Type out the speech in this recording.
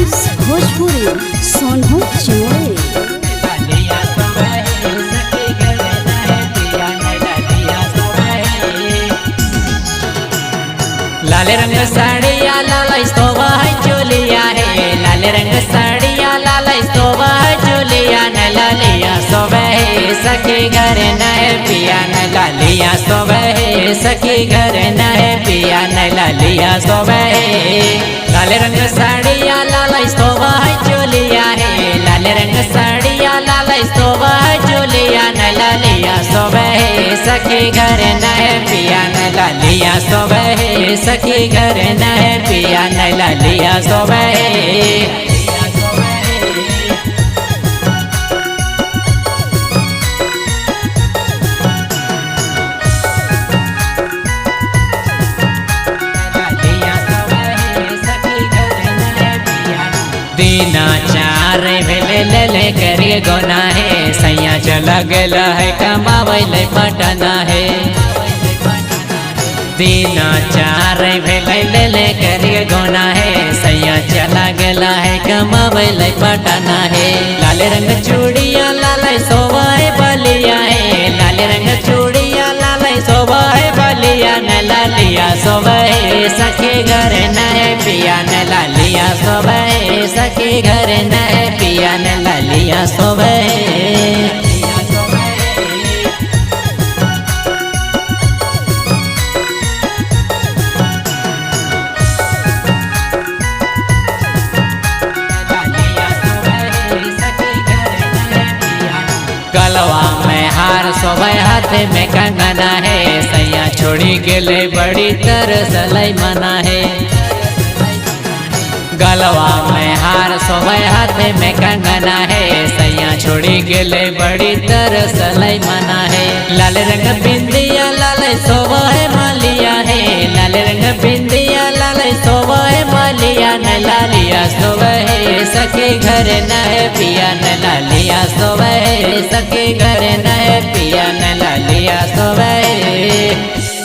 Films Bhojpuri Sonu चोरे। लाल रंग साड़िया लाल स्तोबा चोलिया है, लाल रंग साड़िया लाल स्तोबा चोलिया न लालिया सोबे सखी घर न पिया न लालिया सोबे सखी घर न पिया न लालिया सोबे। लाल रंग साड़िया लाल स्तोबा चोलिया है, लाल रंग साड़िया लाल स्तोबा चोलिया न लालिया सोबे सखी घर न पिया न लालिया सोबे सखी घर न पिया न लालिया सोबे। दीना चार भेले ले करिए गोना है, सैया चला गला है कमावैले पटना है। दीना चार भेले ले करिए गोना है, सैया चला गला है कमावैले पटना है। लाल रंग चूड़िया लाल सोवाए बलिया है, लाल रंग चूड़िया लाल सोवाए बलिया न लालिया सोबे सखी घर न पिया न लालिया सोबे सखी घर न पिया न लालिया सोबे। गलवा में हार सोबे हाथ में कंगना है, सैया छोड़ी गेले बड़ी तरसलई मना है। गलवा में हार सोबे हाथ में कंगना है, सैया छोड़ी गेले बड़ी तरसलई मना है। लाल रंग बिंदिया लाल सोबे मालिया है, लाल रंग बिंदिया लाल सोबे मालिया न लालिया सोबे सखी घर न पिया न लालिया सोबे सखी घर न पिया न लालिया सोबे।